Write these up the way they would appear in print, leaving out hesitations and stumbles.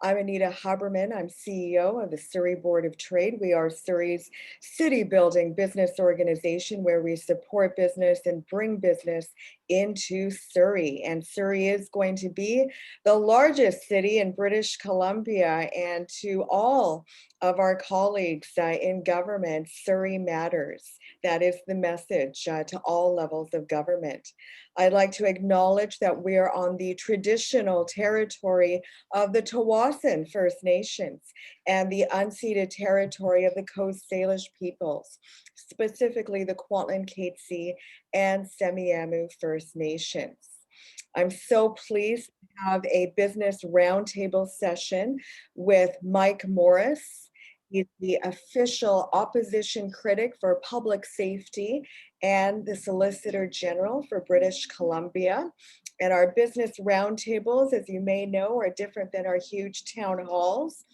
I'm Anita Haberman. I'm CEO of the Surrey Board of Trade. We are Surrey's city building business organization where we support business and bring business into Surrey. And Surrey is going to be the largest city in British Columbia. And to all of our colleagues in government, Surrey matters. That is the message to all levels of government. I'd like to acknowledge that we are on the traditional territory of the Tawasin First Nations and the unceded territory of the Coast Salish peoples, specifically the Kwantlen Katzie and Semiahmoo First Nations. I'm so pleased to have a business roundtable session with Mike Morriss. He's the official opposition critic for public safety and the Solicitor General for British Columbia. And our business roundtables, as you may know, are different than our huge town halls,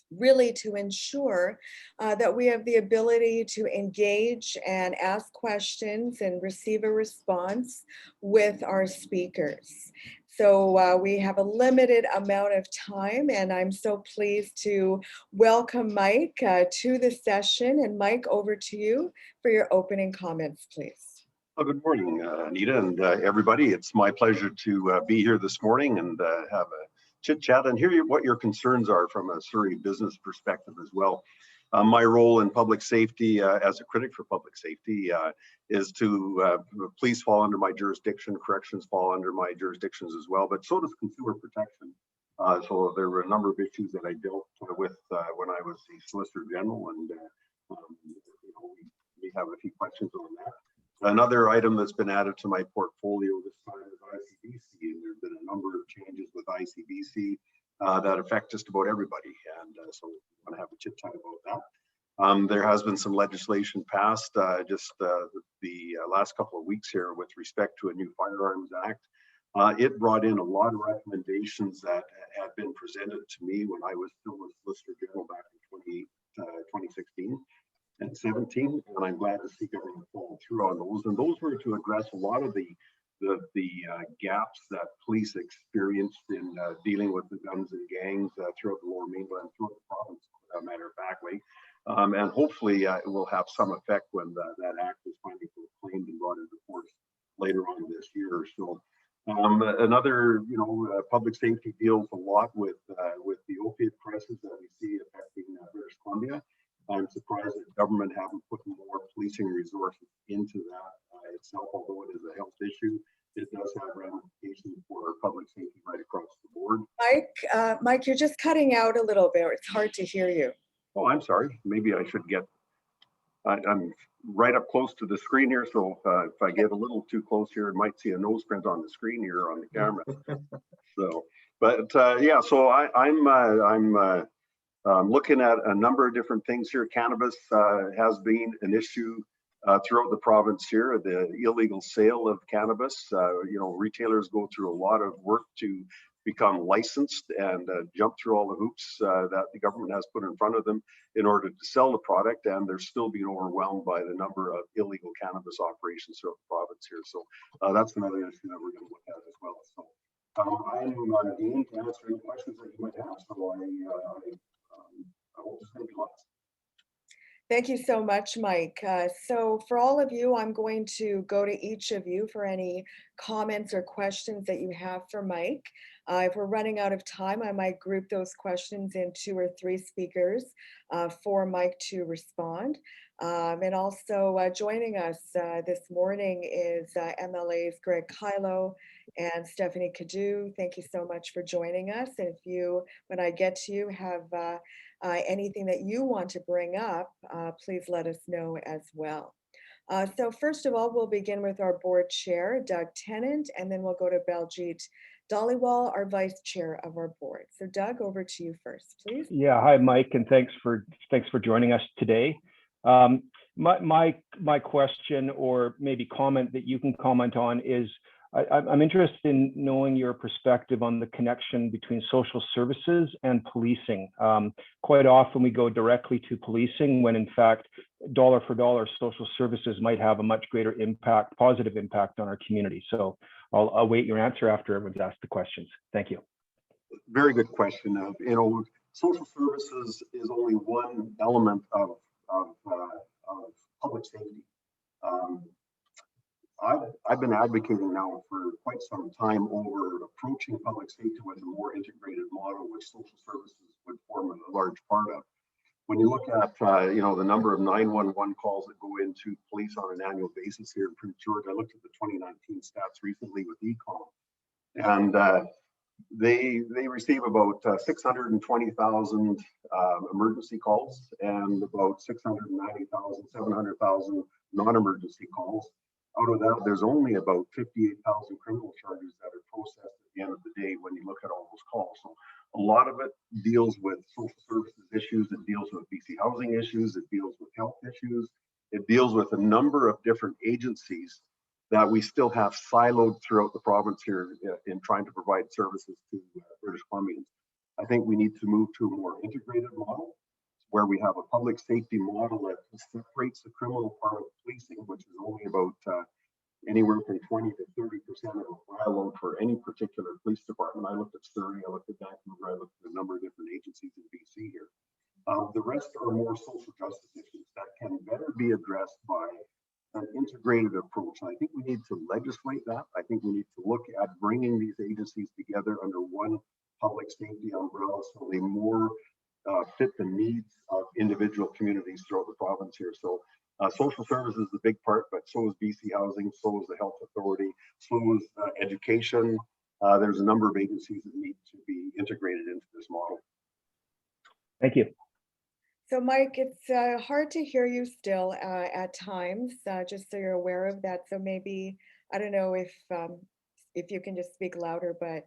really to ensure that we have the ability to engage and ask questions and receive a response with our speakers. So we have a limited amount of time, and I'm so pleased to welcome Mike to the session. And Mike, over to you for your opening comments, please. Well, good morning, Anita, and everybody. It's my pleasure to be here this morning and have a chit chat and hear what your concerns are from a Surrey business perspective as well. My role in public safety as a critic for public safety is to police fall under my jurisdiction, corrections fall under my jurisdictions as well, but so does consumer protection. So there were a number of issues that I dealt with when I was the Solicitor General, and we have a few questions on that. Another item that's been added to my portfolio this time is ICBC, and there have been a number of changes with ICBC that affect just about everybody, and so we want to have a chit chat about that. There has been some legislation passed just the last couple of weeks here with respect to a new Firearms Act. It brought in a lot of recommendations that had been presented to me when I was still with Solicitor General back in 2016 and 17, and I'm glad to see government follow through on those. And those were to address a lot of the gaps that police experienced in dealing with the guns and gangs throughout the Lower Mainland, throughout the province, matter of factly. And hopefully it will have some effect when that act is finally proclaimed and brought into force later on this year. So another, public safety deals a lot with the opiate crisis that we see affecting British Columbia. I'm surprised that government haven't put more policing resources into that itself, although it is a health issue. It does have ramifications for public safety right across the board. Mike, you're just cutting out a little bit. It's hard to hear you. Oh, I'm sorry. Maybe I should get, I'm right up close to the screen here. So if I get a little too close here, I might see a nose print on the screen here on the camera. So, but yeah, so I'm looking at a number of different things here. Cannabis has been an issue throughout the province here. The illegal sale of cannabis, retailers go through a lot of work to become licensed and jump through all the hoops that the government has put in front of them in order to sell the product, and they're still being overwhelmed by the number of illegal cannabis operations throughout the province here. So that's another issue that we're going to look at as well. So I'm game to answer any questions that you might have. So I will just make lots. Thank you so much, Mike. So for all of you, I'm going to go to each of you for any comments or questions that you have for Mike. If we're running out of time, I might group those questions in 2 or 3 speakers for Mike to respond. And also joining us this morning is MLAs Greg Kylo and Stephanie Cadieux. Thank you so much for joining us. And if you, when I get to you, have anything that you want to bring up, please let us know as well. So first of all, we'll begin with our board chair, Doug Tennant, and then we'll go to Baljit Dhaliwal, our vice chair of our board. So Doug, over to you first, please. Yeah, hi, Mike, and thanks for joining us today. My question, or maybe comment that you can comment on, is I'm interested in knowing your perspective on the connection between social services and policing. Quite often we go directly to policing when in fact, dollar for dollar, social services might have a much greater impact, positive impact on our community. So I'll await your answer after everyone's asked the questions. Thank you. Very good question. Social services is only one element of public safety. I've been advocating now for quite some time over approaching public safety with a more integrated model, which social services would form a large part of. When you look at the number of 911 calls that go into police on an annual basis here in Prince George, I looked at the 2019 stats recently with ECOM, and they receive about 620,000 emergency calls and about 690,000, 700,000 non-emergency calls. Out of that, there's only about 58,000 criminal charges that are processed at the end of the day when you look at all those calls. So a lot of it deals with social services issues, it deals with BC housing issues, it deals with health issues, it deals with a number of different agencies that we still have siloed throughout the province here in trying to provide services to British Columbians. I think we need to move to a more integrated model where we have a public safety model that separates the criminal part of policing, which is only about anywhere from 20 to 30% of the file load for any particular police department. I looked at Surrey, I looked at Vancouver, I looked at a number of different agencies in BC here. The rest are more social justice issues that can better be addressed by an integrated approach. And I think we need to legislate that. I think we need to look at bringing these agencies together under one public safety umbrella so they more fit the needs of individual communities throughout the province here. So social services is a big part, but so is BC Housing, so is the Health Authority, so is education. There's a number of agencies that need to be integrated into this model. Thank you. So Mike, it's hard to hear you still at times, just so you're aware of that. So maybe, I don't know if you can just speak louder, but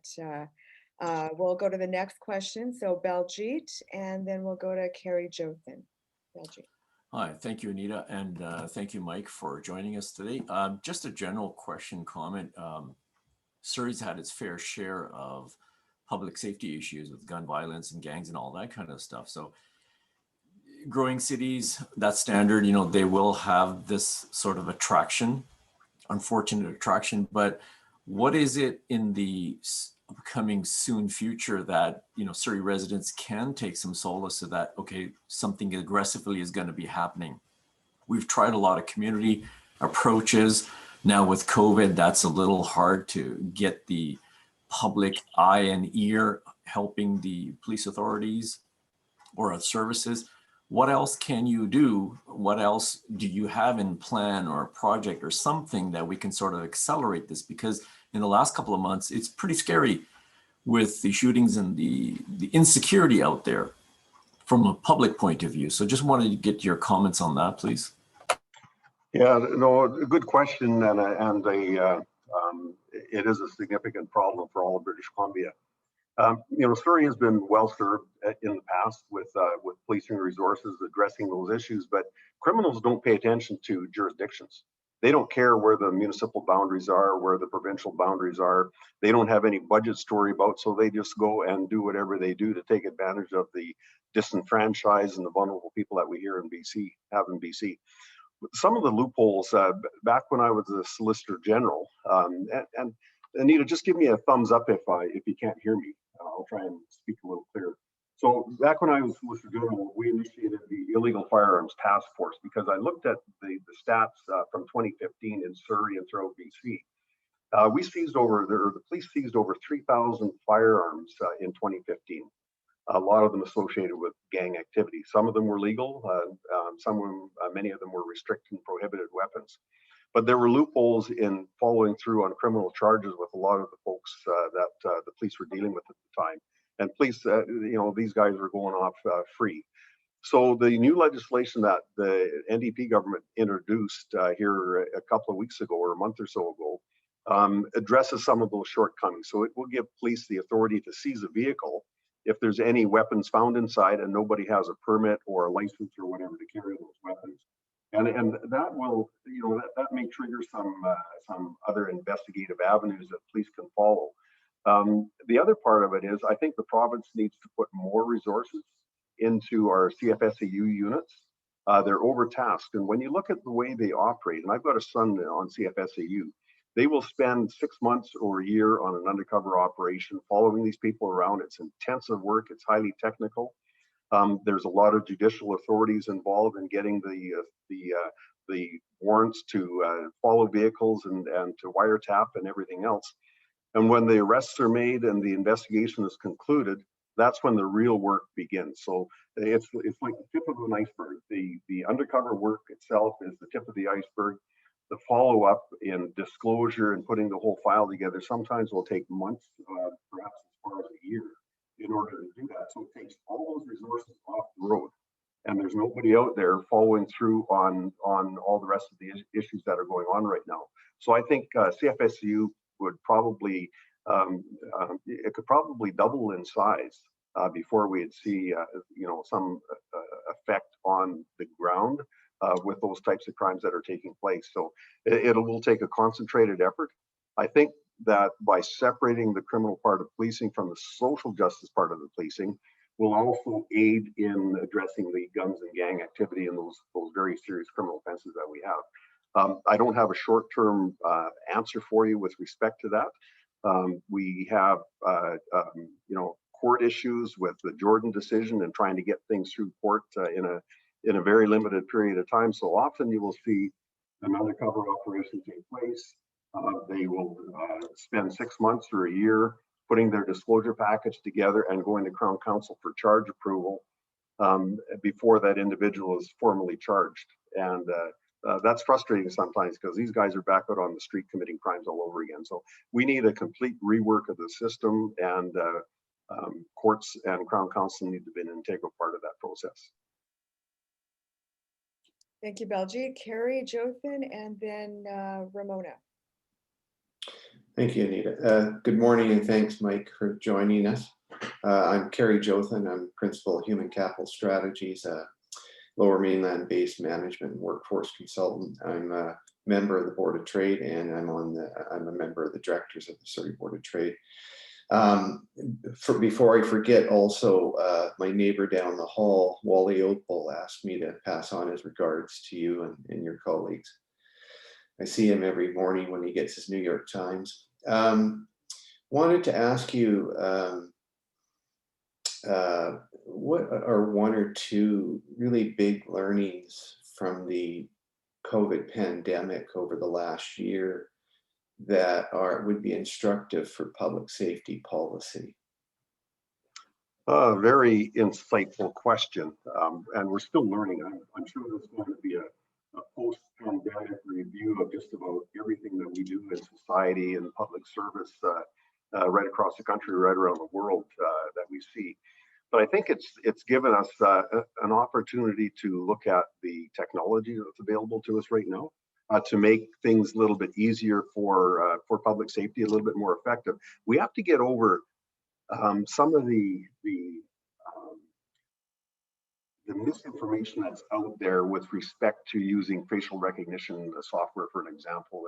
we'll go to the next question. So Baljeet, and then we'll go to Carrie Jothan. Baljeet. Hi, thank you, Anita, and thank you, Mike, for joining us today. Just a general question, comment. Surrey's had its fair share of public safety issues with gun violence and gangs and all that kind of stuff. So growing cities, that's standard, they will have this sort of attraction, unfortunate attraction, but what is it in the upcoming soon future that, Surrey residents can take some solace to that, okay, something aggressively is going to be happening. We've tried a lot of community approaches. Now with COVID, that's a little hard to get the public eye and ear helping the police authorities or services. What else can you do? What else do you have in plan or a project or something that we can sort of accelerate this? Because in the last couple of months, it's pretty scary with the shootings and the insecurity out there from a public point of view. So just wanted to get your comments on that, please. Yeah, no, good question, and it is a significant problem for all of British Columbia. Surrey has been well served in the past with policing resources addressing those issues, but criminals don't pay attention to jurisdictions. They don't care where the municipal boundaries are, where the provincial boundaries are. They don't have any budget to worry about, so they just go and do whatever they do to take advantage of the disenfranchised and the vulnerable people that we have in BC. Some of the loopholes, back when I was a Solicitor General, and Anita, just give me a thumbs up if you can't hear me. I'll try and speak a little clearer. So back when I was Solicitor General, we initiated the Illegal Firearms Task Force because I looked at the stats from 2015 in Surrey and throughout BC. The police seized over 3,000 firearms in 2015. A lot of them associated with gang activity. Some of them were legal, many of them were restricted and prohibited weapons. But there were loopholes in following through on criminal charges with a lot of the folks that the police were dealing with at the time. And police, these guys were going off free. So the new legislation that the NDP government introduced here a couple of weeks ago or a month or so ago addresses some of those shortcomings. So it will give police the authority to seize a vehicle if there's any weapons found inside and nobody has a permit or a license or whatever to carry those weapons. And that will, that may trigger some other investigative avenues that police can follow. The other part of it is I think the province needs to put more resources into our CFSAU units. They're overtasked. And when you look at the way they operate, and I've got a son on CFSAU, They will spend 6 months or a year on an undercover operation, following these people around. It's intensive work. It's highly technical. There's a lot of judicial authorities involved in getting the warrants to follow vehicles and to wiretap and everything else. And when the arrests are made and the investigation is concluded, that's when the real work begins. So it's like the tip of an iceberg. The undercover work itself is the tip of the iceberg. The follow-up in disclosure and putting the whole file together sometimes will take months, perhaps as far as a year, in order to do that. So it takes all those resources off the road, and there's nobody out there following through on all the rest of the issues that are going on right now. So I think CFSU would probably it could probably double in size before we'd see some effect on the ground with those types of crimes that are taking place. So it will take a concentrated effort. I think that by separating the criminal part of policing from the social justice part of the policing will also aid in addressing the guns and gang activity and those very serious criminal offenses that we have. I don't have a short-term answer for you with respect to that. We have, court issues with the Jordan decision and trying to get things through court in a very limited period of time. So often you will see an undercover operation take place. They will spend 6 months or a year putting their disclosure package together and going to Crown Counsel for charge approval before that individual is formally charged. And that's frustrating sometimes because these guys are back out on the street committing crimes all over again. So we need a complete rework of the system, and courts and Crown Counsel need to be an integral part of that process. Thank you, Belgie. Carrie, Jothan, and then Ramona. Thank you, Anita. Good morning, and thanks, Mike, for joining us. I'm Carrie Jothan. I'm Principal Human Capital Strategies, Lower Mainland-based management and workforce consultant. I'm a member of the Board of Trade, and I'm a member of the directors of the Surrey Board of Trade. Before I forget, also, my neighbor down the hall, Wally Oakbull, asked me to pass on his regards to you and your colleagues. I see him every morning when he gets his New York Times. Wanted to ask you, what are one or two really big learnings from the COVID pandemic over the last year that would be instructive for public safety policy? Very insightful question, and we're still learning. I'm sure there's going to be a post-pandemic review of just about everything that we do in society and public service right across the country, right around the world that we see. But I think it's given us an opportunity to look at the technology that's available to us right now to make things a little bit easier for public safety, a little bit more effective. We have to get over some of the misinformation that's out there with respect to using facial recognition software, for an example,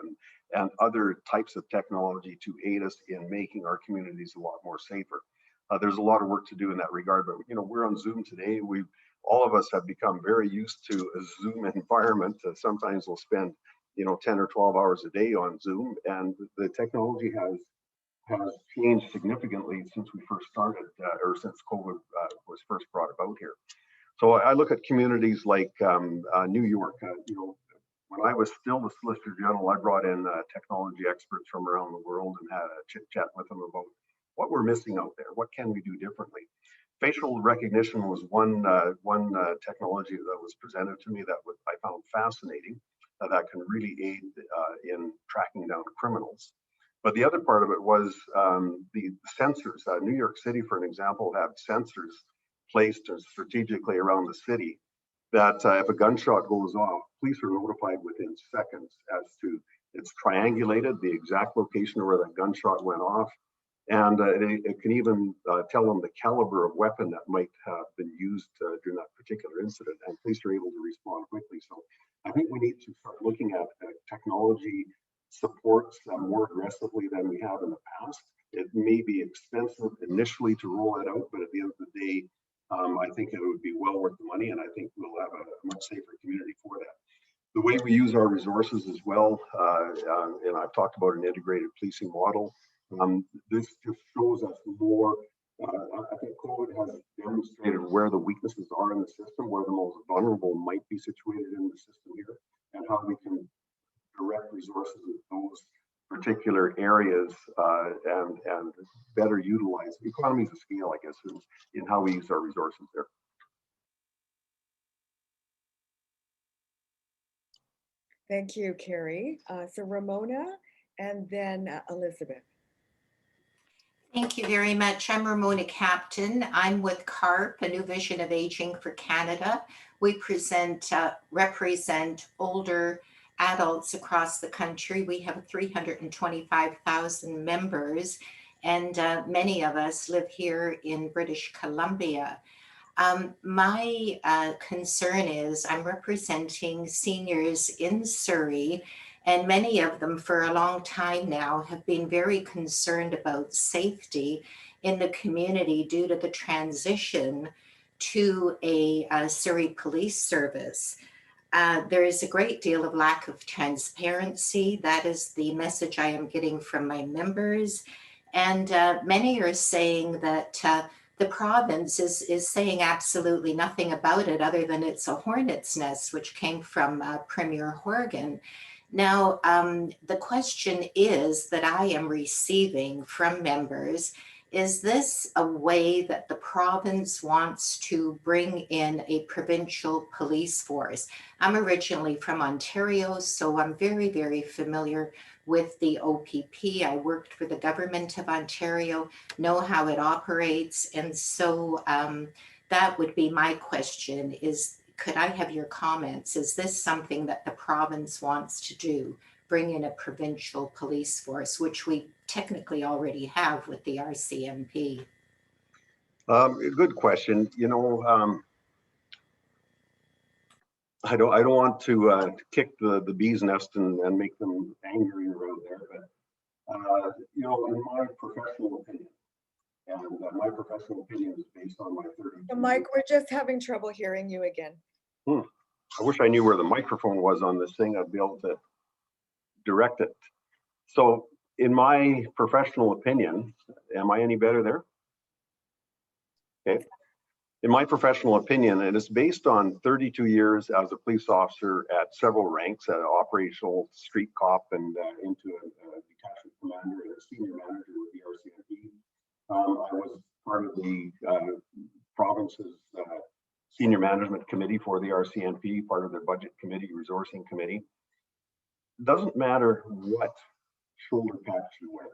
and other types of technology to aid us in making our communities a lot more safer. There's a lot of work to do in that regard, but we're on Zoom today. All of us have become very used to a Zoom environment. Sometimes we'll spend 10 or 12 hours a day on Zoom, and the technology has changed significantly since we first started, or since COVID was first brought about here. So I look at communities like New York. When I was still the Solicitor General, I brought in technology experts from around the world and had a chit chat with them about what we're missing out there. What can we do differently? Facial recognition was one technology that was presented to me that I found fascinating, that can really aid in tracking down criminals. But the other part of it was the sensors. New York City, for an example, have sensors placed strategically around the city that if a gunshot goes off, police are notified within seconds as to, it's triangulated, the exact location where that gunshot went off. And it can even tell them the caliber of weapon that might have been used during that particular incident, and police are able to respond quickly. So I think we need to start looking at technology supports more aggressively than we have in the past. It may be expensive initially to roll it out, but at the end of the day, I think it would be well worth the money, and I think we'll have a much safer community for that. the way we use our resources as well, and I've talked about an integrated policing model. This just shows us more. I think COVID has demonstrated where the weaknesses are in the system, where the most vulnerable might be situated in the system here, and how we can direct resources in those particular areas and better utilize economies of scale, I guess, in how we use our resources there. Thank you, Carrie. So Ramona and then Elizabeth. Thank you very much. I'm Ramona Captain. I'm with CARP, a New Vision of Aging for Canada. We represent older adults across the country. We have 325,000 members, and many of us live here in British Columbia. My concern is I'm representing seniors in Surrey, and many of them for a long time now have been very concerned about safety in the community due to the transition to a Surrey police service. There is a great deal of lack of transparency. That is the message I am getting from my members. And many are saying that the province is saying absolutely nothing about it other than it's a hornet's nest, which came from Premier Horgan. Now, the question is that I am receiving from members, is this a way that the province wants to bring in a provincial police force? I'm originally from Ontario, so I'm very, very familiar with the OPP. I worked for the government of Ontario, know how it operates. And so that would be my question is, could I have your comments? Is this something that the province wants to do, bring in a provincial police force, which we technically already have with the RCMP? Good question. You know, I don't want to kick the bee's nest and make them angry around there, but you know, in my professional opinion, and my professional opinion is based on my 30. So Mike, we're just having trouble hearing you again. I wish I knew where the microphone was on this thing. I'd be able to direct it. So in my professional opinion, am I any better there? Okay. In my professional opinion, and it's based on 32 years as a police officer at several ranks, operational, street cop, and into a detachment commander and a senior manager with the RCMP. I was part of the province's senior management committee for the RCMP, part of their budget committee, resourcing committee. Doesn't matter what shoulder patch you wear.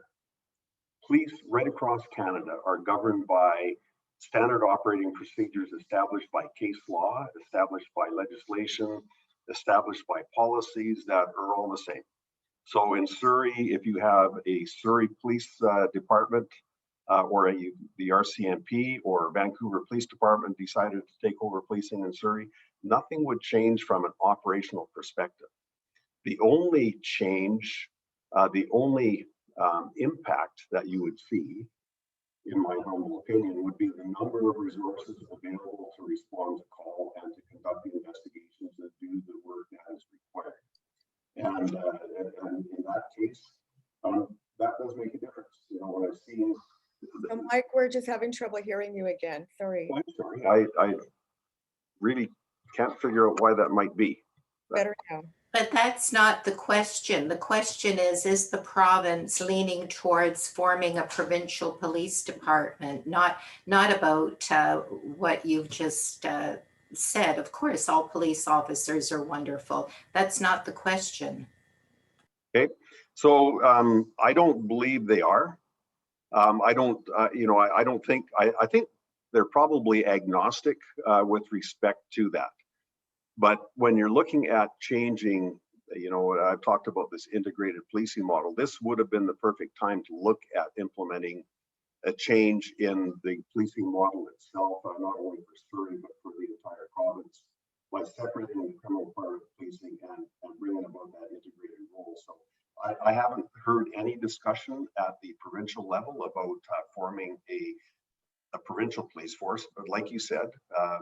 Police right across Canada are governed by standard operating procedures established by case law, established by legislation, established by policies that are all the same. So in Surrey, if you have a Surrey Police Department or the RCMP or Vancouver Police Department decided to take over policing in Surrey, nothing would change from an operational perspective. The only change, the only impact that you would see, in my humble opinion, would be the number of resources available to respond to call and to conduct the investigations and do the work that is required. And in that case, that does make a difference. You know, when I've seen. So Mike, we're just having trouble hearing you again. Sorry. I'm sorry. I really can't figure out why that might be. Better now. But that's not the question. The question is the province leaning towards forming a provincial police department, not about what you've just said. Of course, all police officers are wonderful. That's not the question. Okay, so I don't believe they are. I don't, you know, I don't think, I think they're probably agnostic with respect to that. But when you're looking at changing, you know, I've talked about this integrated policing model, this would have been the perfect time to look at implementing a change in the policing model itself, not only for Surrey, but for the entire province, by separating the criminal part of policing and bringing about that integrated role. So I haven't heard any discussion at the provincial level about forming a provincial police force, but like you said,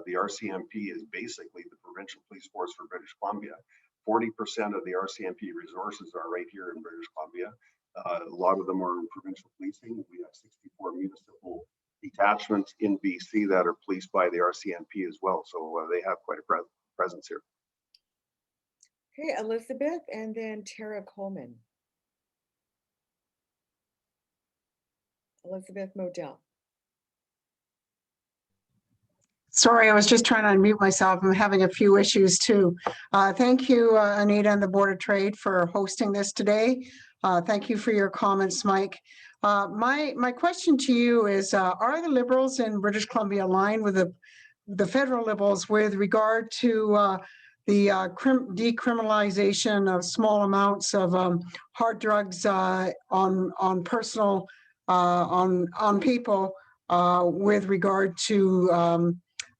the RCMP is basically the provincial police force for British Columbia. 40% of the RCMP resources are right here in British Columbia. A lot of them are in provincial policing. We have 64 municipal detachments in BC that are policed by the RCMP as well. So they have quite a presence here. Okay, Elizabeth, and then Tara Coleman. Elizabeth Modell. Sorry, I was just trying to unmute myself. I'm having a few issues too. Thank you, Anita and the Board of Trade for hosting this today. Thank you for your comments, Mike. My question to you is, are the Liberals in British Columbia aligned with the federal Liberals with regard to the decriminalization of small amounts of hard drugs on personal, on people with regard to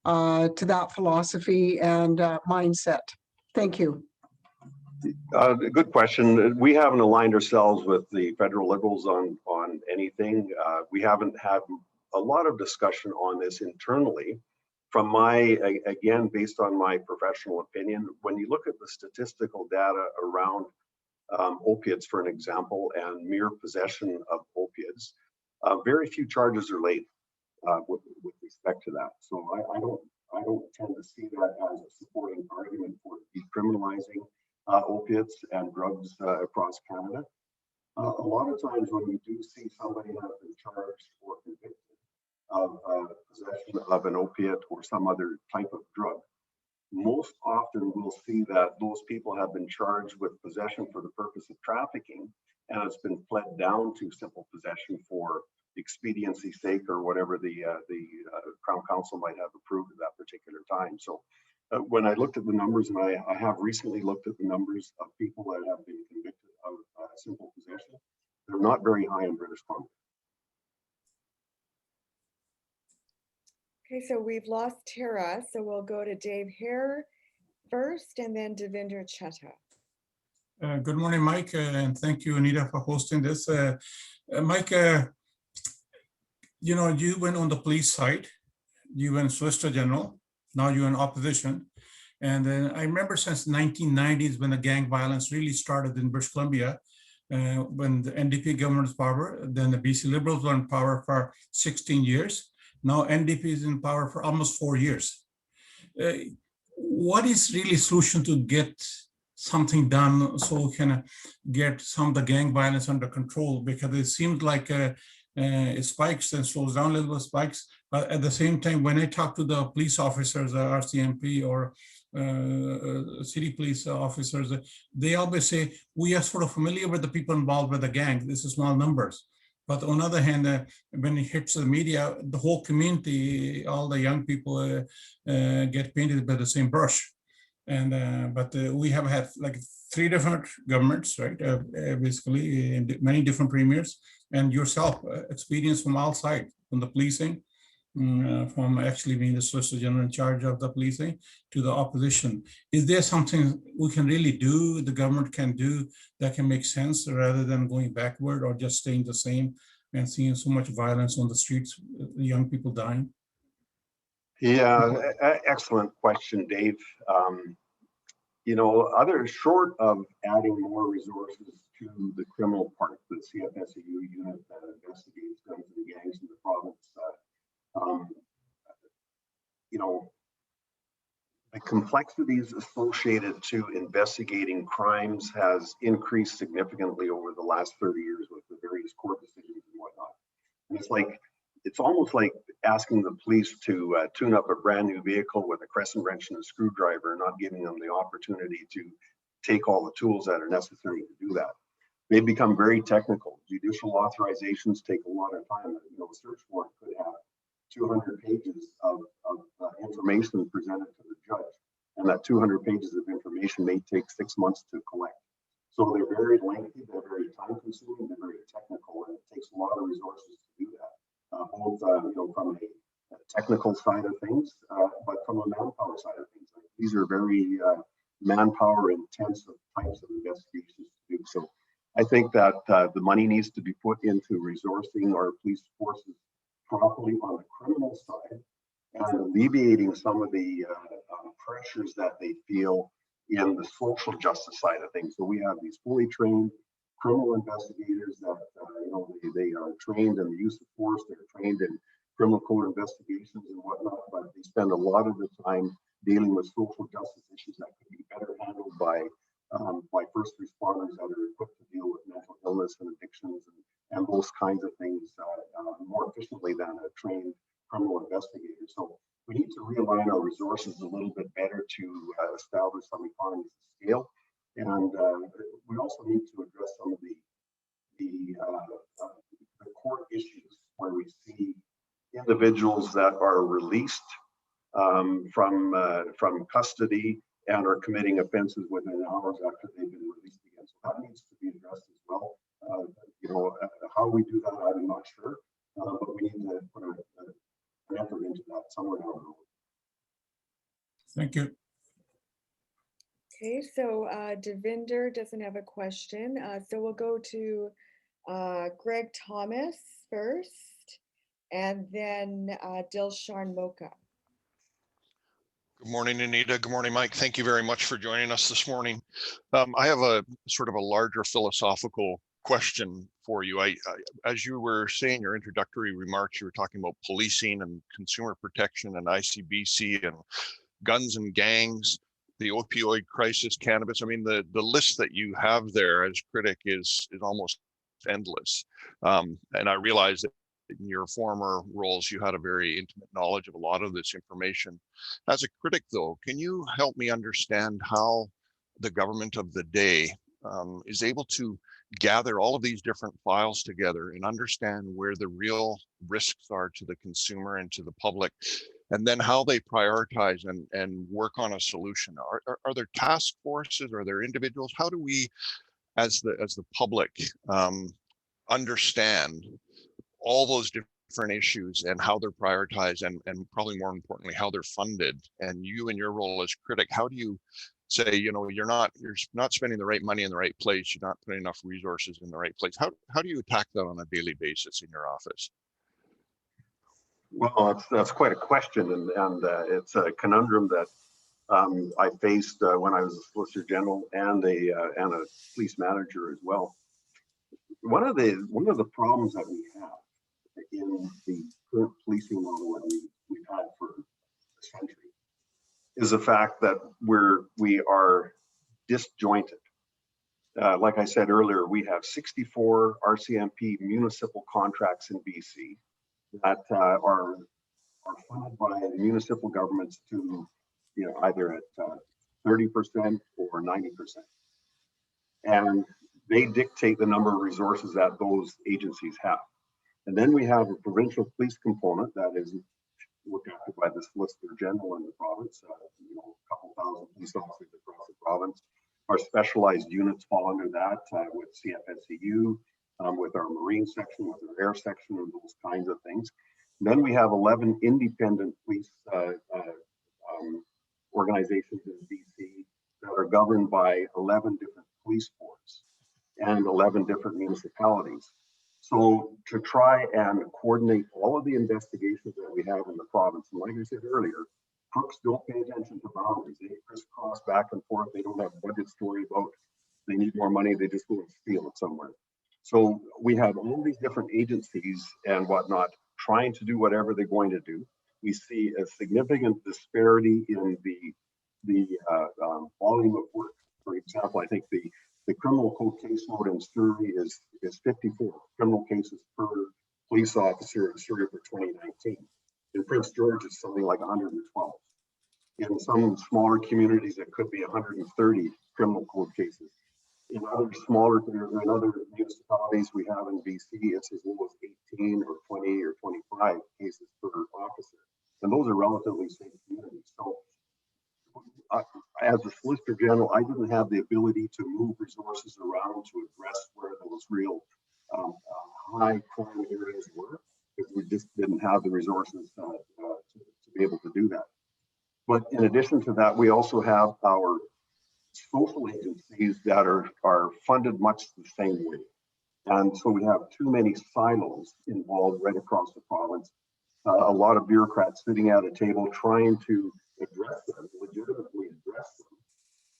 that philosophy and mindset? Thank you. Good question. We haven't aligned ourselves with the federal Liberals on anything. We haven't had a lot of discussion on this internally. From again, based on my professional opinion, when you look at the statistical data around opiates, for an example, and mere possession of opiates, very few charges are laid with respect to that. So I don't tend to see that as a supporting argument for decriminalizing opiates and drugs across Canada. A lot of times when we do see somebody has been charged or convicted of possession of an opiate or some other type of drug, most often we'll see that those people have been charged with possession for the purpose of trafficking, and it's been pled down to simple possession for expediency's sake or whatever the Crown Council might have approved at that particular time. So when I looked at the numbers, and I have recently looked at the numbers of people that have been convicted of simple possession, they're not very high in British Columbia. Okay, so we've lost Tara, so we'll go to Dave Hare first, and then Devinder Chetta. Good morning, Mike, and thank you, Anita, for hosting this. Mike, you know, you went on the police side, you went Solicitor General, now you're in opposition. And I remember since the 1990s when the gang violence really started in British Columbia, when the NDP government was in power, then the BC Liberals were in power for 16 years. Now NDP is in power for almost 4 years. What is really solution to get something done so we can get some of the gang violence under control? Because it seems like it spikes and slows down a little bit, spikes. But at the same time, when I talk to the police officers, RCMP or city police officers, they always say, we are sort of familiar with the people involved with the gang. This is small numbers. But on the other hand, when it hits the media, the whole community, all the young people get painted by the same brush. And but we have had like 3 different governments, right? Basically, and many different premiers, and yourself, experience from all sides, from the policing, from actually being the Solicitor General in charge of the policing to the opposition. Is there something we can really do, the government can do, that can make sense rather than going backward or just staying the same and seeing so much violence on the streets, young people dying? Yeah, excellent question, Dave. You know, short of adding more resources to the criminal part, the CFSAU unit that investigates guns and gangs in the province, you know, the complexities associated to investigating crimes has increased significantly over the last 30 years with the various court decisions and whatnot. And it's almost like asking the police to tune up a brand new vehicle with a crescent wrench and a screwdriver, not giving them the opportunity to take all the tools that are necessary to do that. They become very technical. Judicial authorizations take a lot of time. You know, a search warrant could have 200 pages of information presented to the judge, and that 200 pages of information may take 6 months to collect. So they're very lengthy, they're very time consuming, they're very technical, and it takes a lot of resources to do that. Both you know, from a technical side of things, but from a manpower side of things. These are very manpower intensive types of investigations to do. So I think that the money needs to be put into resourcing our police forces properly on the criminal side and alleviating some of the pressures that they feel in the social justice side of things. So we have these fully trained criminal investigators that they are trained in the use of force, they're trained in criminal code investigations and whatnot, but they spend a lot of the time dealing with social justice issues that could be better handled by first responders that are equipped to deal with mental illness and addictions and those kinds of things more efficiently than a trained criminal investigator. So we need to realign our resources a little bit better to establish some economies of scale. And we also need to address some of the court issues where we see individuals that are released from custody and are committing offenses within hours after they've been released again. So that needs to be addressed as well. How we do that, I'm not sure, but we need to put an effort into that somewhere down the road. Thank you. Okay, so Devinder doesn't have a question. So we'll go to Greg Thomas first, and then Dilshan Mocha. Good morning, Anita. Good morning, Mike. Thank you very much for joining us this morning. I have a sort of a larger philosophical question for you. As you were saying your introductory remarks, you were talking about policing and consumer protection and ICBC and guns and gangs, the opioid crisis, cannabis. I mean, the list that you have there as critic is almost endless. And I realize that in your former roles, you had a very intimate knowledge of a lot of this information. As a critic, though, can you help me understand how the government of the day is able to gather all of these different files together and understand where the real risks are to the consumer and to the public, and then how they prioritize and work on a solution? Are there task forces? Are there individuals? How do we, as the public, understand all those different issues and how they're prioritized, and probably more importantly, how they're funded? And you, in your role as critic, how do you say, you're not spending the right money in the right place, you're not putting enough resources in the right place? How do you attack that on a daily basis in your office? Well, that's quite a question, and it's a conundrum that I faced when I was a Solicitor General and a police manager as well. One of the problems that we have in the current policing model that we've had for a century is the fact that we are disjointed. Like I said earlier, we have 64 RCMP municipal contracts in BC that are funded by the municipal governments to either at 30% or 90%. And they dictate the number of resources that those agencies have. And then we have a provincial police component that is looked after by the Solicitor General in the province, a couple thousand police officers across the province. Our specialized units fall under that with CFSCU, with our Marine section, with our Air section, and those kinds of things. And then we have 11 independent police organizations in BC that are governed by 11 different police boards and 11 different municipalities. So to try and coordinate all of the investigations that we have in the province, and like I said earlier, crooks don't pay attention to boundaries. They crisscross back and forth. They don't have budgets to worry about. They need more money. They just go and steal it somewhere. So we have all these different agencies and whatnot trying to do whatever they're going to do. We see a significant disparity in the volume of work. For example, I think the criminal code caseload in Surrey is 54 criminal cases per police officer in Surrey for 2019. In Prince George, it's something like 112. In some smaller communities, it could be 130 criminal code cases. In other municipalities we have in BC, it's as low as 18 or 20 or 25 cases per officer. And those are relatively safe communities. So as a Solicitor General, I didn't have the ability to move resources around to address where those real high crime areas were, because we just didn't have the resources to be able to do that. But in addition to that, we also have our social agencies that are funded much the same way. And so we have too many silos involved right across the province. A lot of bureaucrats sitting at a table trying to address them, legitimately address them,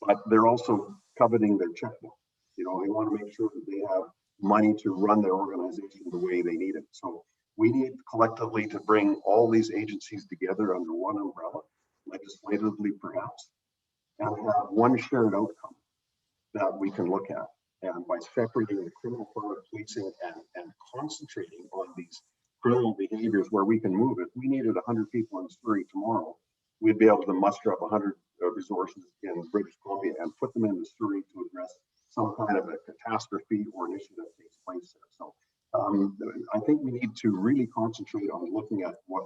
but they're also coveting their checkbook. You know, they want to make sure that they have money to run their organization the way they need it. So we need collectively to bring all these agencies together under one umbrella, legislatively perhaps, and have one shared outcome that we can look at. And by separating the criminal part of policing and concentrating on these criminal behaviors where we can move it, we needed 100 people in Surrey tomorrow, we'd be able to muster up 100 resources in British Columbia and put them into Surrey to address some kind of a catastrophe or an issue that takes place there. So I think we need to really concentrate on looking at what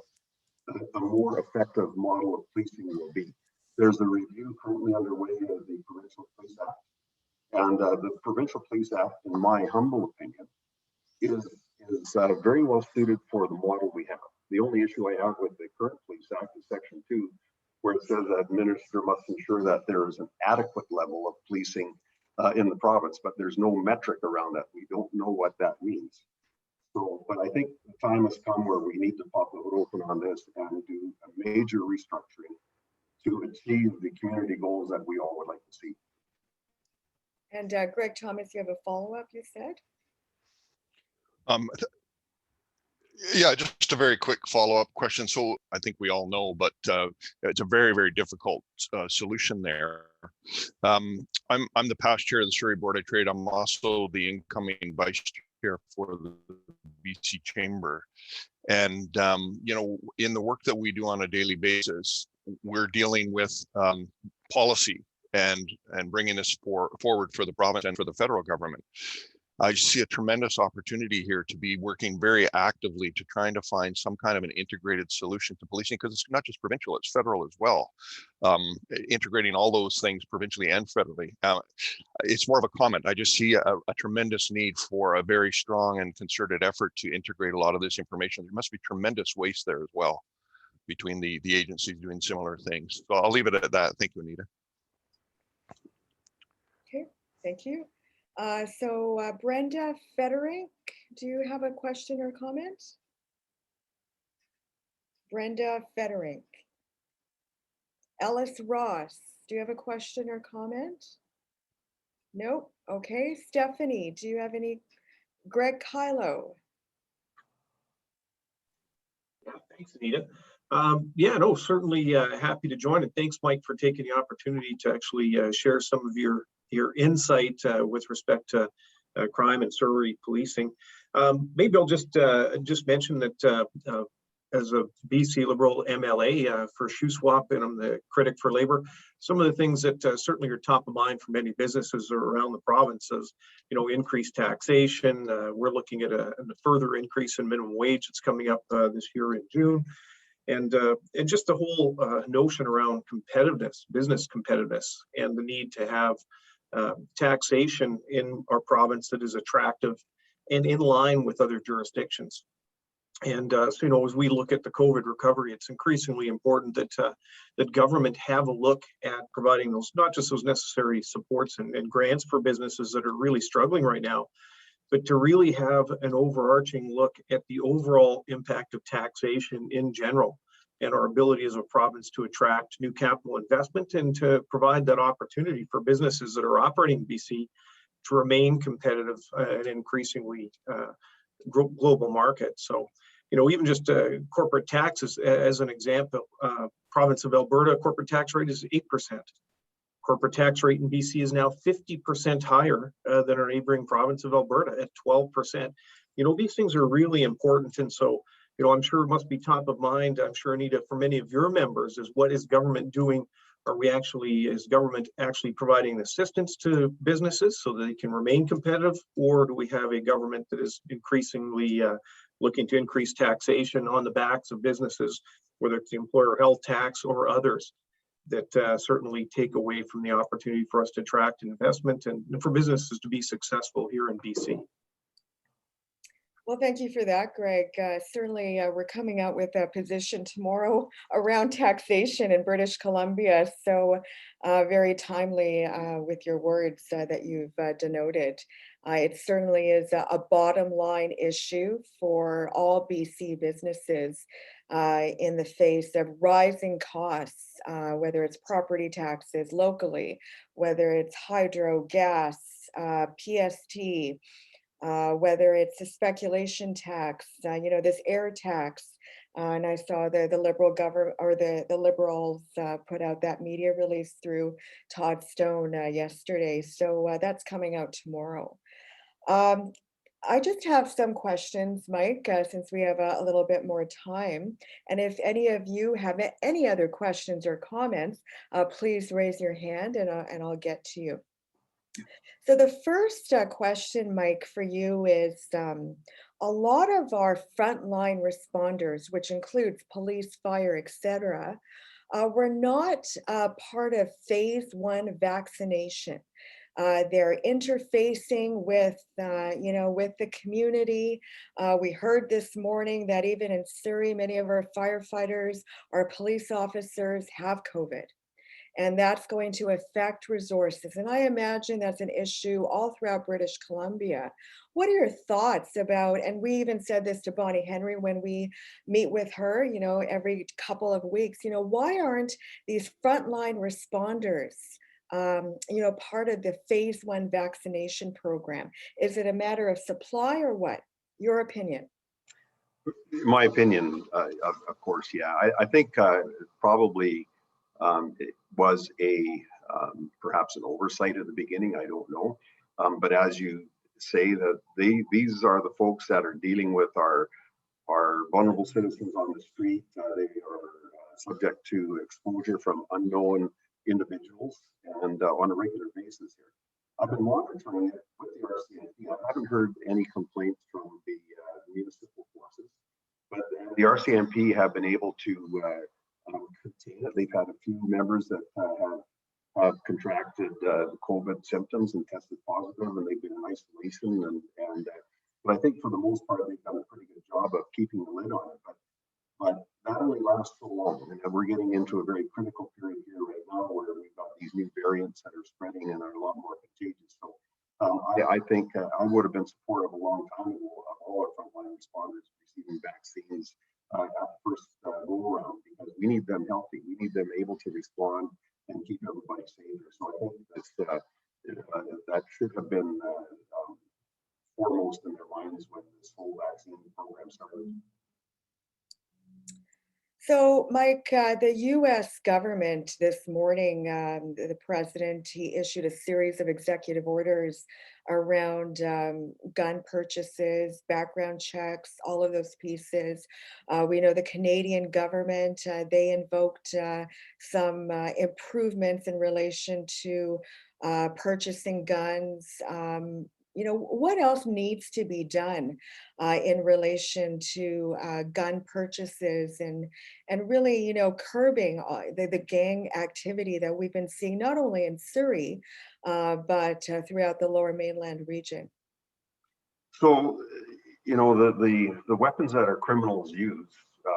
a more effective model of policing will be. There's a review currently underway of the Provincial Police Act. And the Provincial Police Act, in my humble opinion, is very well suited for the model we have. The only issue I have with the current Police Act is Section 2, where it says that minister must ensure that there is an adequate level of policing in the province, but there's no metric around that. We don't know what that means. So, but I think the time has come where we need to pop the hood open on this and do a major restructuring to achieve the community goals that we all would like to see. And Greg Thomas, you have a follow-up, you said? Yeah, just a very quick follow-up question. So I think we all know, but it's a very, very difficult solution there. I'm the past chair of the Surrey Board of Trade. I'm also the incoming vice chair for the BC Chamber. And, you know, in the work that we do on a daily basis, we're dealing with policy and bringing this forward for the province and for the federal government. I see a tremendous opportunity here to be working very actively to trying to find some kind of an integrated solution to policing, because it's not just provincial, it's federal as well. Integrating all those things provincially and federally. It's more of a comment. I just see a tremendous need for a very strong and concerted effort to integrate a lot of this information. There must be tremendous waste there as well between the agencies doing similar things. So I'll leave it at that. Thank you, Anita. Okay, thank you. So Brenda Federink, do you have a question or comment? Brenda Federink. Ellis Ross, do you have a question or comment? Nope. Okay. Stephanie, do you have any? Greg Kylo. Yeah, thanks, Anita. Yeah, no, certainly happy to join, and thanks, Mike, for taking the opportunity to actually share some of your insight with respect to crime and Surrey policing. Maybe I'll just mention that as a BC Liberal MLA for Shuswap, and I'm the critic for labor, some of the things that certainly are top of mind for many businesses around the province is, you know, increased taxation. We're looking at a further increase in minimum wage that's coming up this year in June. And just the whole notion around competitiveness, business competitiveness, and the need to have taxation in our province that is attractive and in line with other jurisdictions. And so, you know, as we look at the COVID recovery, it's increasingly important that government have a look at providing those, not just those necessary supports and grants for businesses that are really struggling right now, but to really have an overarching look at the overall impact of taxation in general and our ability as a province to attract new capital investment and to provide that opportunity for businesses that are operating in BC to remain competitive and increasingly global market. So, you know, even just corporate taxes as an example, province of Alberta corporate tax rate is 8%. Corporate tax rate in BC is now 50% higher than our neighboring province of Alberta at 12%. You know, these things are really important. And so, you know, I'm sure it must be top of mind. I'm sure, Anita, for many of your members is, what is government doing? Is government actually providing assistance to businesses so that they can remain competitive? Or do we have a government that is increasingly looking to increase taxation on the backs of businesses, whether it's the employer health tax or others, that certainly take away from the opportunity for us to attract investment and for businesses to be successful here in BC? Well, thank you for that, Greg. Certainly, we're coming out with a position tomorrow around taxation in British Columbia. So very timely with your words that you've denoted. It certainly is a bottom line issue for all BC businesses in the face of rising costs, whether it's property taxes locally, whether it's hydro, gas, PST, whether it's a speculation tax, this air tax. And I saw the Liberal government, or the Liberals put out that media release through Todd Stone yesterday. So that's coming out tomorrow. I just have some questions, Mike, since we have a little bit more time. And if any of you have any other questions or comments, please raise your hand and I'll get to you. So the first question, Mike, for you is a lot of our frontline responders, which includes police, fire, etc., were not part of phase 1 vaccination. They're interfacing with, with the community. We heard this morning that even in Surrey, many of our firefighters, our police officers have COVID. And that's going to affect resources. And I imagine that's an issue all throughout British Columbia. What are your thoughts about, and we even said this to Bonnie Henry when we meet with her, every couple of weeks, why aren't these frontline responders, part of the phase 1 vaccination program? Is it a matter of supply or what? Your opinion? My opinion, of course, yeah. I think probably it was perhaps an oversight at the beginning. I don't know, but as you say, that these are the folks that are dealing with our vulnerable citizens on the street. They are subject to exposure from unknown individuals and on a regular basis here. I've been monitoring it with the RCMP. I haven't heard any complaints from the municipal forces, but the RCMP have been able to contain it. They've had a few members that have contracted COVID symptoms and tested positive, and they've been in isolation. But I think for the most part, they've done a pretty good job of keeping the lid on it. But that only lasts so long, and we're getting into a very critical period here right now, where we've got these new variants that are spreading and are a lot more contagious. So I think I would have been supportive a long time ago of all our frontline responders receiving vaccines at the first go around, because we need them healthy. We need them able to respond and keep everybody safe. So I think that should have been foremost in their minds when this whole vaccine program started. So, Mike, the U.S. government this morning, the president, he issued a series of executive orders around gun purchases, background checks, all of those pieces. We know the Canadian government, they invoked some improvements in relation to purchasing guns. What else needs to be done in relation to gun purchases and really, curbing the gang activity that we've been seeing not only in Surrey, but throughout the Lower Mainland region? So, the weapons that our criminals use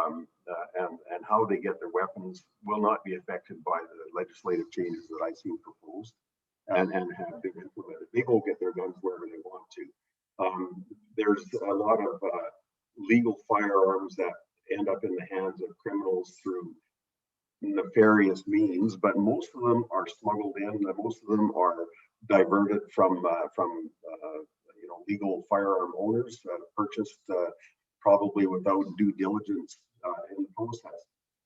and how they get their weapons will not be affected by the legislative changes that I've seen proposed and have been implemented. They will get their guns wherever they want to. There's a lot of legal firearms that end up in the hands of criminals through nefarious means, but most of them are smuggled in. Most of them are diverted from legal firearm owners, purchased probably without due diligence in the process.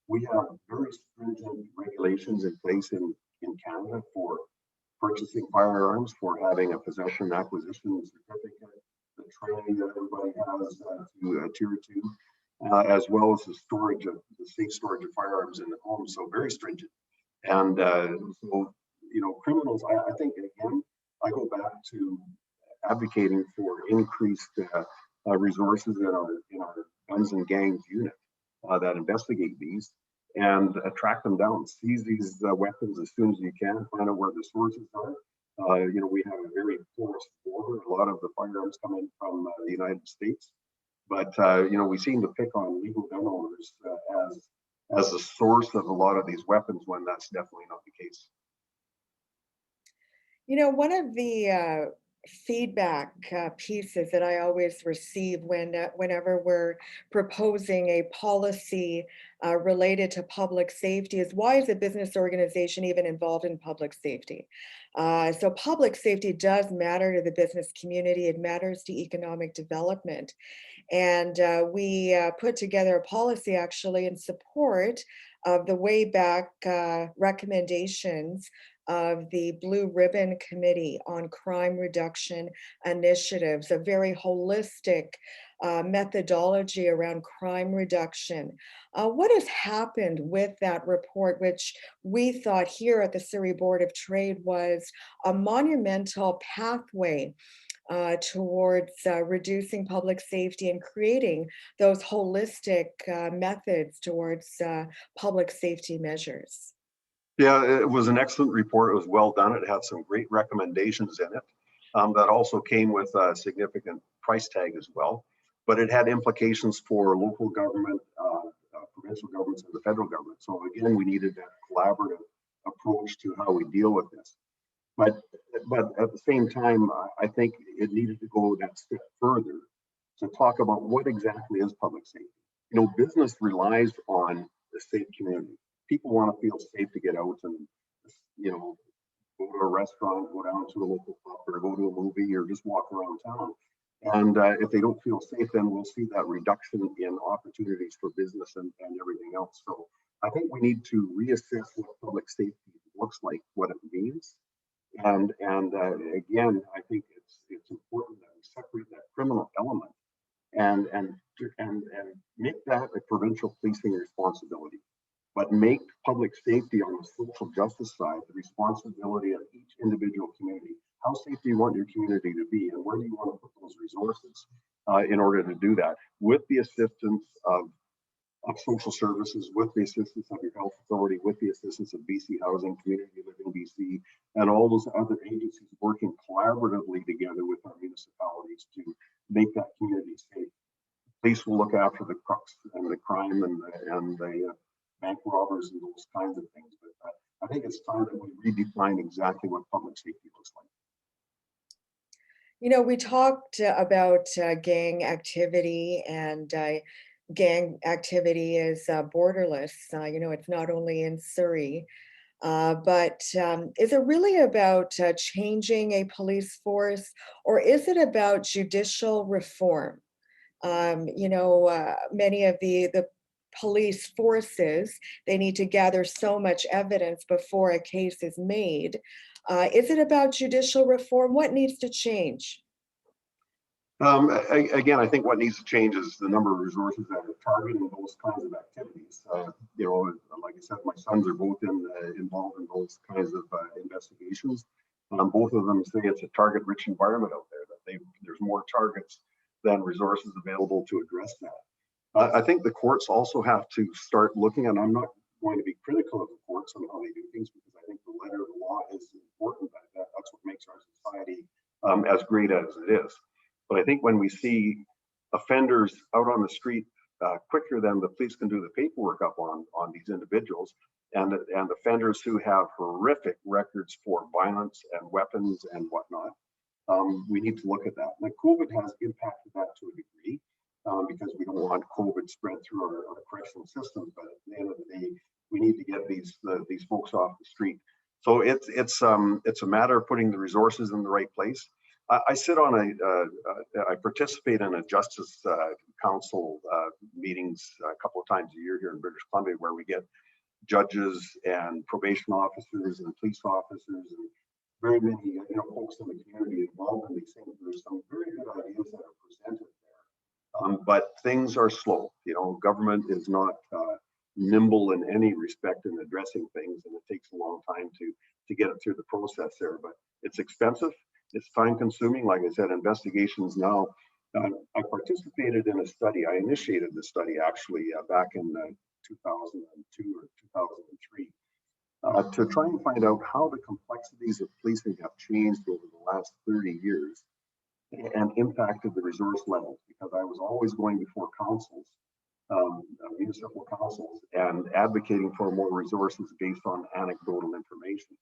We have very stringent regulations in place in Canada for purchasing firearms, for having a possession acquisition certificate, the training that everybody has to adhere to, as well as the safe storage of firearms in the home. So very stringent. And criminals, I think, again, I go back to advocating for increased resources in our guns and gangs unit that investigate these and track them down, seize these weapons as soon as you can, find out where the sources are. We have a very porous border. A lot of the firearms come in from the United States, but we seem to pick on legal gun owners as the source of a lot of these weapons, when that's definitely not the case. One of the feedback pieces that I always receive whenever we're proposing a policy related to public safety is, why is a business organization even involved in public safety? So public safety does matter to the business community. It matters to economic development. And we put together a policy actually in support of the way back recommendations of the Blue Ribbon Committee on Crime Reduction Initiatives, a very holistic methodology around crime reduction. What has happened with that report, which we thought here at the Surrey Board of Trade was a monumental pathway towards reducing public safety and creating those holistic methods towards public safety measures? Yeah, it was an excellent report. It was well done. It had some great recommendations in it that also came with a significant price tag as well. But it had implications for local government, provincial governments, and the federal government. So again, we needed that collaborative approach to how we deal with this. But at the same time, I think it needed to go that step further to talk about what exactly is public safety. You know, business relies on the safe community. People want to feel safe to get out and, you know, go to a restaurant, go down to a local pub, or go to a movie, or just walk around town. And if they don't feel safe, then we'll see that reduction in opportunities for business and everything else. So I think we need to reassess what public safety looks like, what it means. And again, I think it's important that we separate that criminal element and make that a provincial policing responsibility, but make public safety on the social justice side the responsibility of each individual community. How safe do you want your community to be, and where do you want to put those resources in order to do that, with the assistance of social services, with the assistance of your health authority, with the assistance of BC Housing, Community Living BC, and all those other agencies working collaboratively together with our municipalities to make that community safe. Police will look after the crux and the crime and the bank robbers and those kinds of things. But I think it's time that we redefine exactly what public safety looks like. You know, we talked about gang activity, and gang activity is borderless. You know, it's not only in Surrey, but is it really about changing a police force, or is it about judicial reform? You know, many of the police forces, they need to gather so much evidence before a case is made. Is it about judicial reform? What needs to change? Again, I think what needs to change is the number of resources that are targeting those kinds of activities. You know, like I said, my sons are both involved in those kinds of investigations. Both of them say it's a target-rich environment out there, that there's more targets than resources available to address that. I think the courts also have to start looking, and I'm not going to be critical of the courts on how they do things, because I think the letter of the law is important. That's what makes our society as great as it is. But I think when we see offenders out on the street quicker than the police can do the paperwork up on these individuals, and offenders who have horrific records for violence and weapons and whatnot, we need to look at that. Now, COVID has impacted that to a degree, because we don't want COVID spread through our correctional systems. But at the end of the day, we need to get these folks off the street. So it's a matter of putting the resources in the right place. I sit on I participate in a Justice Council meetings a couple of times a year here in British Columbia, where we get judges and probation officers and police officers and very many folks in the community involved in these things. There's some very good ideas that are presented there, but things are slow. You know, government is not nimble in any respect in addressing things, and it takes a long time to get it through the process there. But it's expensive. It's time consuming. Like I said, investigations now. I participated in a study. I initiated the study actually back in 2002 or 2003 to try and find out how the complexities of policing have changed over the last 30 years and impacted the resource levels, because I was always going before councils, municipal councils, and advocating for more resources based on anecdotal information.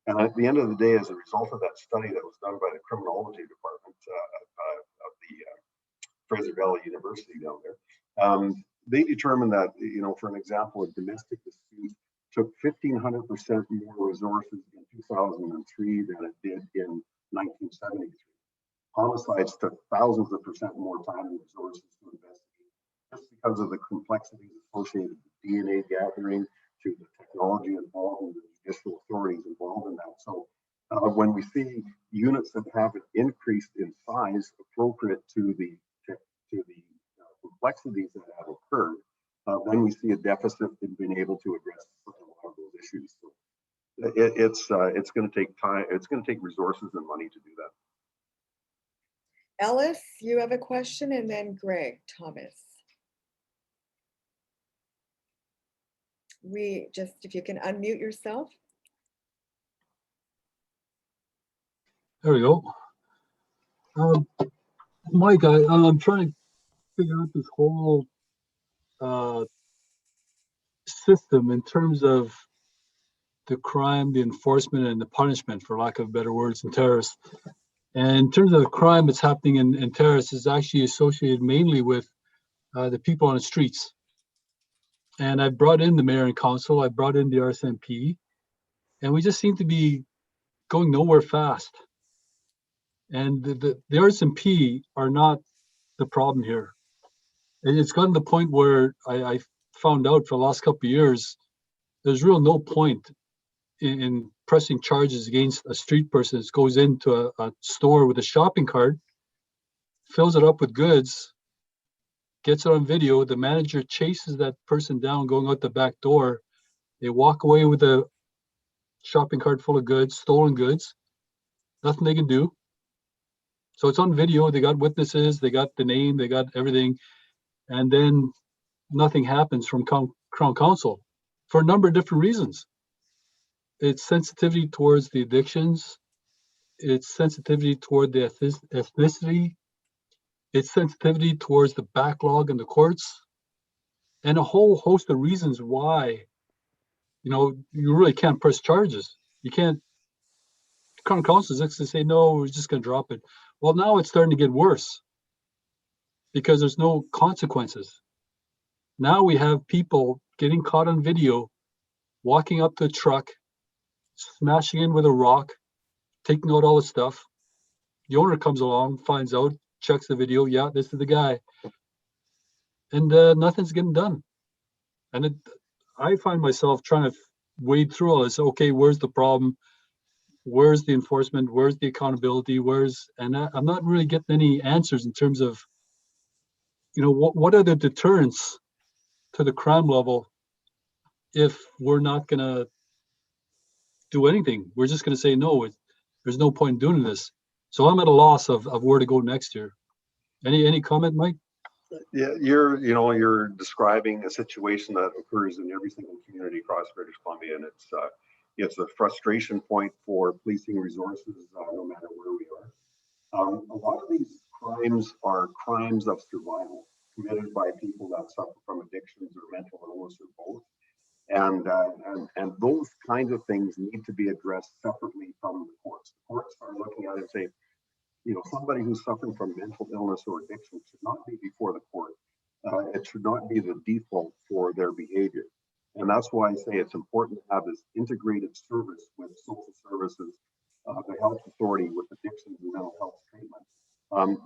And at the end of the day, as a result of that study that was done by the criminology department of the Fraser Valley University down there, they determined that, you know, for an example, a domestic dispute took 1,500% more resources in 2003 than it did in 1973. Homicides took thousands of percent more time and resources to investigate, just because of the complexities associated with DNA gathering, to the technology involved and the judicial authorities involved in that. So when we see units that have an increased in size appropriate to the complexities that have occurred, then we see a deficit in being able to address a lot of those issues. So it's going to take time. It's going to take resources and money to do that. Ellis, you have a question, and then Greg Thomas. If you can unmute yourself. There we go. Mike, I'm trying to figure out this whole system in terms of the crime, the enforcement, and the punishment, for lack of better words, in terrorists. And in terms of the crime that's happening in terrorists is actually associated mainly with the people on the streets. And I brought in the mayor and council, I brought in the RSMP, and we just seem to be going nowhere fast. And the RSMP are not the problem here. And it's gotten to the point where I found out for the last couple of years, there's real no point in pressing charges against a street person that goes into a store with a shopping cart, fills it up with goods, gets it on video. The manager chases that person down going out the back door. They walk away with a shopping cart full of goods, stolen goods. Nothing they can do. So it's on video. They got witnesses, they got the name, they got everything. And then nothing happens from Crown Council for a number of different reasons. It's sensitivity towards the addictions. It's sensitivity toward the ethnicity. It's sensitivity towards the backlog in the courts, and a whole host of reasons why, you know, you really can't press charges. You can't. Crown Council is next to say, no, we're just going to drop it. Well, now it's starting to get worse because there's no consequences. Now we have people getting caught on video, walking up to a truck, smashing in with a rock, taking out all the stuff. The owner comes along, finds out, checks the video. Yeah, this is the guy. And nothing's getting done. And I find myself trying to wade through all this. Okay, where's the problem? Where's the enforcement? Where's the accountability? And I'm not really getting any answers in terms of, you know, what are the deterrents to the crime level if we're not going to do anything? We're just going to say, no, there's no point in doing this. So I'm at a loss of where to go next year. Any comment, Mike? Yeah, you're describing a situation that occurs in every single community across British Columbia, and it's a frustration point for policing resources, no matter where we are. A lot of these crimes are crimes of survival committed by people that suffer from addictions or mental illness or both. And those kinds of things need to be addressed separately from the courts. The courts are looking at it and say, you know, somebody who's suffering from mental illness or addiction should not be before the court. It should not be the default for their behavior. And that's why I say it's important to have this integrated service with social services, the health authority with addictions and mental health treatment, and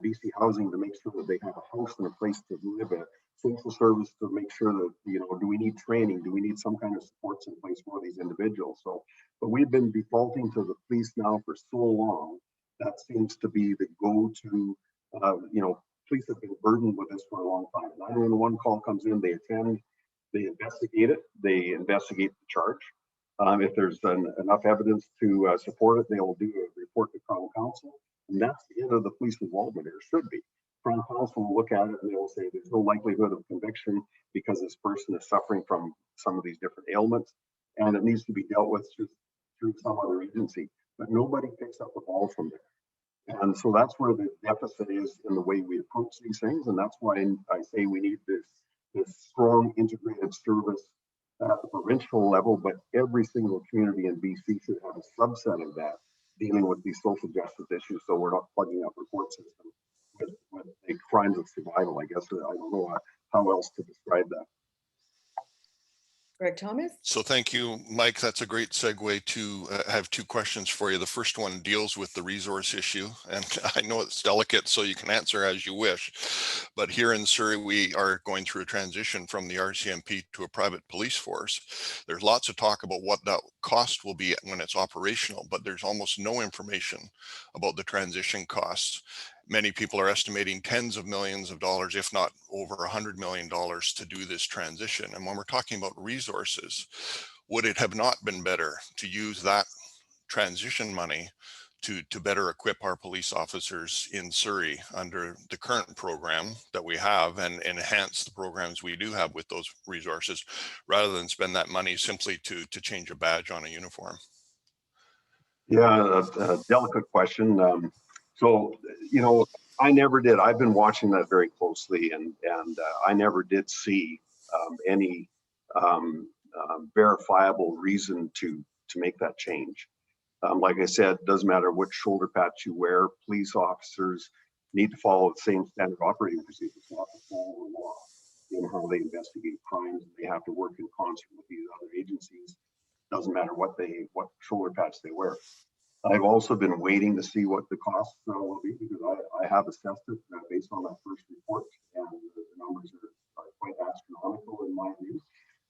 BC Housing to make sure that they have a house and a place to live in, social service to make sure that, you know, do we need training? Do we need some kind of supports in place for these individuals? So, but we've been defaulting to the police now for so long. That seems to be the go-to, you know, police have been burdened with this for a long time. 911 call comes in, they attend, they investigate it, they investigate the charge. If there's enough evidence to support it, they will do a report to Crown Council. And that's the end of the police involvement. There should be. Crown Council will look at it and they will say there's no likelihood of conviction because this person is suffering from some of these different ailments and it needs to be dealt with through some other agency. But nobody picks up the ball from there. And so that's where the deficit is in the way we approach these things. And that's why I say we need this strong integrated service at the provincial level, but every single community in BC should have a subset of that dealing with these social justice issues. So we're not plugging up the court system with a crimes of survival. I guess I don't know how else to describe that. Greg Thomas? So thank you, Mike. That's a great segue to I have two questions for you. The first one deals with the resource issue, and I know it's delicate, so you can answer as you wish. But here in Surrey, we are going through a transition from the RCMP to a private police force. There's lots of talk about what that cost will be when it's operational, but there's almost no information about the transition costs. Many people are estimating tens of millions of dollars, if not over $100 million to do this transition. And when we're talking about resources, would it have not been better to use that transition money to better equip our police officers in Surrey under the current program that we have and enhance the programs we do have with those resources, rather than spend that money simply to change a badge on a uniform? Yeah, a delicate question. So, you know, I never did. I've been watching that very closely, and I never did see any verifiable reason to make that change. Like I said, it doesn't matter which shoulder patch you wear. Police officers need to follow the same standard operating procedures, not to follow the law in how they investigate crimes. They have to work in concert with these other agencies. Doesn't matter what shoulder patch they wear. I've also been waiting to see what the costs will be, because I have assessed it based on that first report, and the numbers are quite astronomical in my view.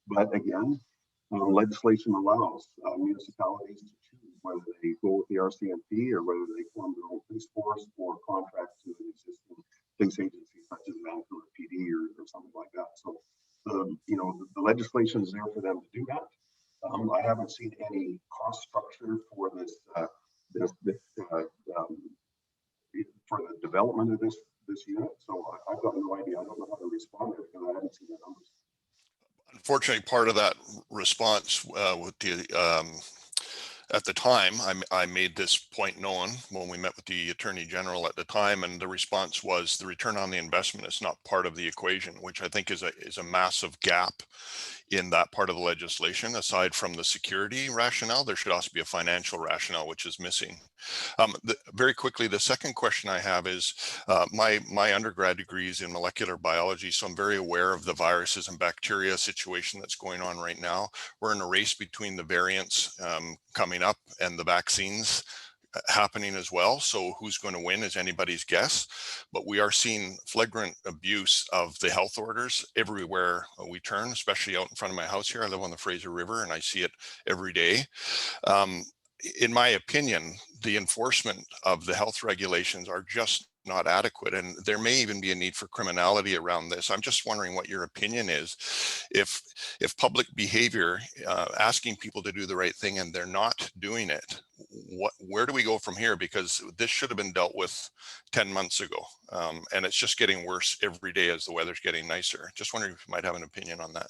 But again, legislation allows municipalities to choose whether they go with the RCMP or whether they form their own police force or contract to an existing police agency such as Vancouver PD or something like that. So, you know, the legislation is there for them to do that. I haven't seen any cost structure for this, for the development of this unit. So I've got no idea. I don't know how to respond there because I haven't seen the numbers. Unfortunately, part of that response with the at the time, I made this point known when we met with the Attorney General at the time, and the response was the return on the investment is not part of the equation, which I think is a massive gap in that part of the legislation. Aside from the security rationale, there should also be a financial rationale, which is missing. Very quickly, the second question I have is my undergrad degree is in molecular biology, so I'm very aware of the viruses and bacteria situation that's going on right now. We're in a race between the variants coming up and the vaccines happening as well. So who's going to win is anybody's guess, but we are seeing flagrant abuse of the health orders everywhere we turn, especially out in front of my house here. I live on the Fraser River and I see it every day. In my opinion, the enforcement of the health regulations are just not adequate, and there may even be a need for criminality around this. I'm just wondering what your opinion is. If public behavior, asking people to do the right thing and they're not doing it, where do we go from here? Because this should have been dealt with 10 months ago, and it's just getting worse every day as the weather's getting nicer. Just wondering if you might have an opinion on that.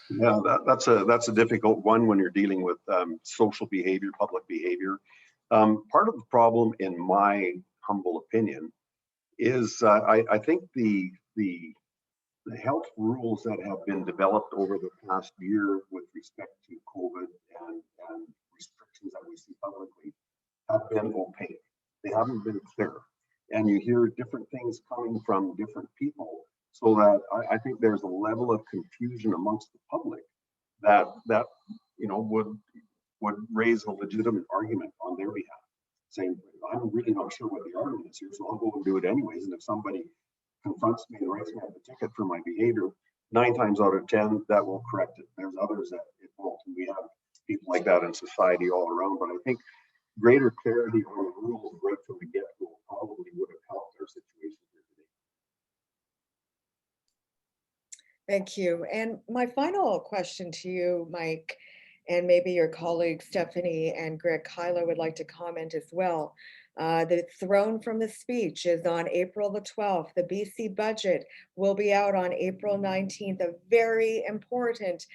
Yeah, that's a difficult one when you're dealing with social behavior, public behavior. Part of the problem, in my humble opinion, is I think the health rules that have been developed over the past year with respect to COVID and restrictions that we see publicly have been opaque. They haven't been clear, and you hear different things coming from different people, so that I think there's a level of confusion amongst the public that you know would raise a legitimate argument on their behalf, saying, I'm really not sure what the argument is here, so I'll go and do it anyways. And if somebody confronts me and writes me up a ticket for my behavior, 9 times out of 10, that will correct it. There's others that it won't. And we have people like that in society all around. But I think greater clarity on the rules right from the get-go probably would have helped our situation here today. Thank you. And my final question to you, Mike, and maybe your colleagues Stephanie and Greg Kyler would like to comment as well. The throne from the speech is on April the 12th. The BC budget will be out on April 19th, a very important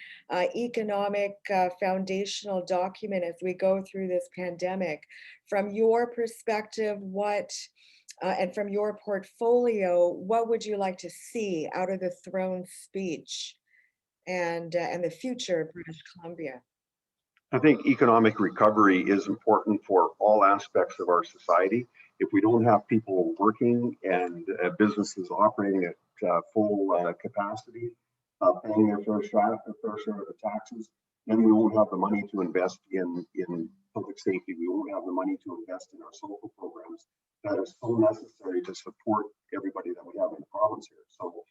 economic foundational document as we go through this pandemic. From your perspective, and from your portfolio, what would you like to see out of the throne speech? and the future of British Columbia. I think economic recovery is important for all aspects of our society. If we don't have people working and businesses operating at full capacity, paying their fair share of the taxes, then we won't have the money to invest in public safety. We won't have the money to invest in our social programs that are so necessary to support everybody that we have in the province here. So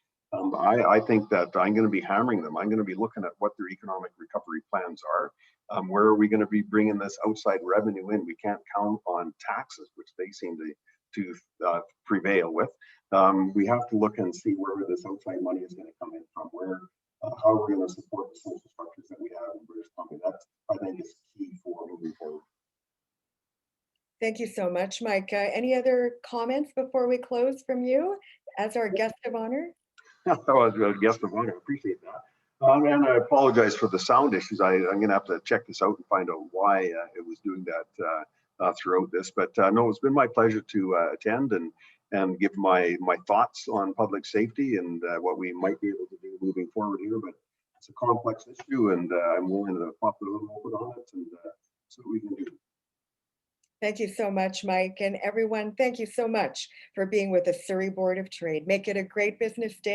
I think that I'm going to be hammering them. I'm going to be looking at what their economic recovery plans are. Where are we going to be bringing this outside revenue in? We can't count on taxes, which they seem to prevail with. We have to look and see where this outside money is going to come in from. How are we going to support the social structures that we have in British Columbia? That's, I think, is key for moving forward. Thank you so much, Mike. Any other comments before we close from you as our guest of honor? Oh, as a guest of honor, appreciate that. And I apologize for the sound issues. I'm going to have to check this out and find out why it was doing that throughout this. But no, it's been my pleasure to attend and give my thoughts on public safety and what we might be able to do moving forward here. But it's a complex issue, and I'm willing to pop a little open on it and see what we can do. Thank you so much, Mike. And everyone, thank you so much for being with the Surrey Board of Trade. Make it a great business day.